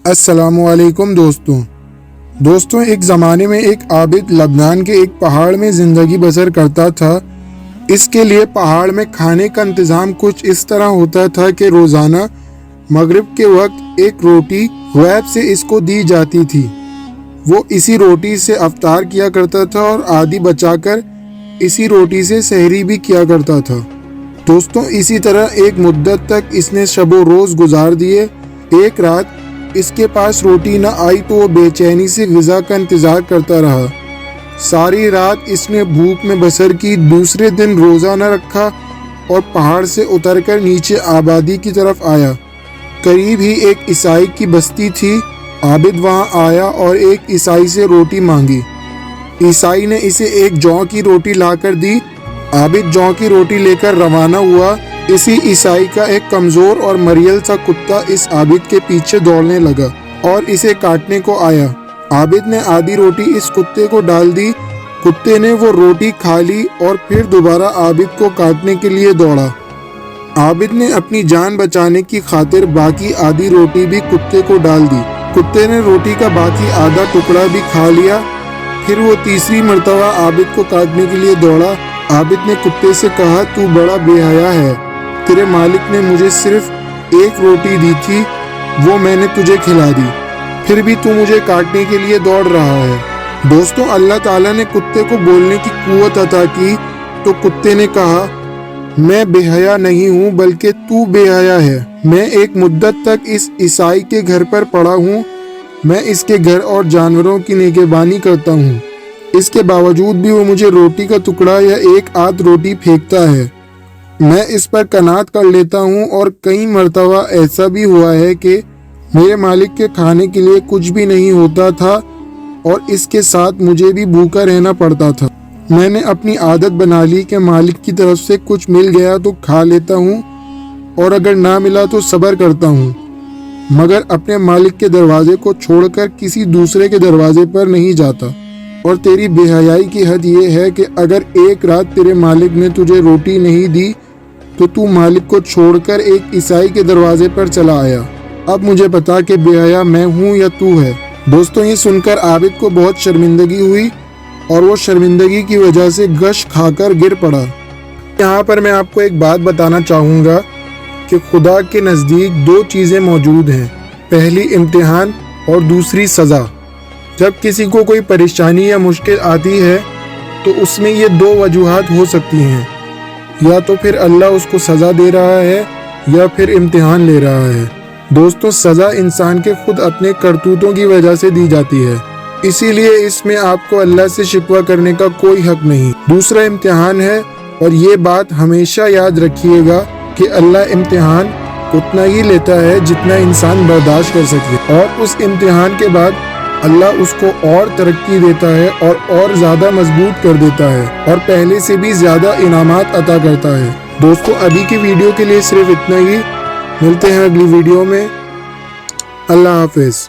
السلام علیکم دوستوں ایک زمانے میں ایک عابد لبنان کے ایک پہاڑ میں زندگی بسر کرتا تھا۔ اس کے لیے پہاڑ میں کھانے کا انتظام کچھ اس طرح ہوتا تھا کہ روزانہ مغرب کے وقت ایک روٹی غیب سے اس کو دی جاتی تھی۔ وہ اسی روٹی سے افطار کیا کرتا تھا اور آدھی بچا کر اسی روٹی سے سحری بھی کیا کرتا تھا۔ دوستوں اسی طرح ایک مدت تک اس نے شب و روز گزار دیے۔ ایک رات اس کے پاس روٹی نہ آئی تو وہ بے چینی سے غذا کا انتظار کرتا رہا۔ ساری رات اس نے بھوک میں بسر کی۔ دوسرے دن روزہ نہ رکھا اور پہاڑ سے اتر کر نیچے آبادی کی طرف آیا۔ قریب ہی ایک عیسائی کی بستی تھی۔ عابد وہاں آیا اور ایک عیسائی سے روٹی مانگی۔ عیسائی نے اسے ایک جوں کی روٹی لا کر دی۔ عابد جوں کی روٹی لے کر روانہ ہوا۔ اسی عیسائی کا ایک کمزور اور مریل سا کتا اس عابد کے پیچھے دوڑنے لگا اور اسے کاٹنے کو آیا۔ عابد نے آدھی روٹی اس کتے کو ڈال دی۔ کتے نے وہ روٹی کھا لی اور پھر دوبارہ عابد کو کاٹنے کے لیے دوڑا۔ عابد نے اپنی جان بچانے کی خاطر باقی آدھی روٹی بھی کتے کو ڈال دی۔ کتے نے روٹی کا باقی آدھا ٹکڑا بھی کھا لیا۔ پھر وہ تیسری مرتبہ عابد کو کاٹنے کے لیے دوڑا۔ عابد نے کتے سے کہا، تو بڑا بے حیا ہے، تیرے مالک نے مجھے صرف ایک روٹی دی تھی، وہ میں نے تجھے کھلا دی، پھر بھی تو مجھے کاٹنے کے لیے دوڑ رہا ہے۔ دوستوں اللہ تعالیٰ نے کتے کو بولنے کی قوت عطا کی تو کتے نے کہا، میں بے حیا نہیں ہوں بلکہ تو بے حیا ہے۔ میں ایک مدت تک اس عیسائی کے گھر پر پڑا ہوں۔ میں اس کے گھر اور جانوروں کی نگہبانی کرتا ہوں۔ اس کے باوجود بھی وہ مجھے روٹی کا ٹکڑا یا ایک آدھ روٹی پھینکتا ہے۔ میں اس پر قناعت کر لیتا ہوں اور کئی مرتبہ ایسا بھی ہوا ہے کہ میرے مالک کے کھانے کے لیے کچھ بھی نہیں ہوتا تھا اور اس کے ساتھ مجھے بھی بھوکا رہنا پڑتا تھا۔ میں نے اپنی عادت بنا لی کہ مالک کی طرف سے کچھ مل گیا تو کھا لیتا ہوں اور اگر نہ ملا تو صبر کرتا ہوں، مگر اپنے مالک کے دروازے کو چھوڑ کر کسی دوسرے کے دروازے پر نہیں جاتا۔ اور تیری بے حیائی کی حد یہ ہے کہ اگر ایک رات تیرے مالک نے تجھے روٹی نہیں دی تو مالک کو چھوڑ کر ایک عیسائی کے دروازے پر چلا آیا۔ اب مجھے بتا کہ بے حیا میں ہوں یا تو ہے۔ دوستوں یہ سن کر عابد کو بہت شرمندگی ہوئی اور وہ شرمندگی کی وجہ سے غش کھا کر گر پڑا۔ یہاں پر میں آپ کو ایک بات بتانا چاہوں گا کہ خدا کے نزدیک دو چیزیں موجود ہیں، پہلی امتحان اور دوسری سزا۔ جب کسی کو کوئی پریشانی یا مشکل آتی ہے تو اس میں یہ دو وجوہات ہو سکتی ہیں، یا تو پھر اللہ اس کو سزا دے رہا ہے یا پھر امتحان لے رہا ہے۔ دوستوں سزا انسان کے خود اپنے کرتوتوں کی وجہ سے دی جاتی ہے، اسی لیے اس میں آپ کو اللہ سے شکوہ کرنے کا کوئی حق نہیں۔ دوسرا امتحان ہے، اور یہ بات ہمیشہ یاد رکھیے گا کہ اللہ امتحان اتنا ہی لیتا ہے جتنا انسان برداشت کر سکے، اور اس امتحان کے بعد اللہ اس کو اور ترقی دیتا ہے اور زیادہ مضبوط کر دیتا ہے اور پہلے سے بھی زیادہ انعامات عطا کرتا ہے۔ دوستوں ابھی کی ویڈیو کے لیے صرف اتنا ہی، ملتے ہیں اگلی ویڈیو میں۔ اللہ حافظ۔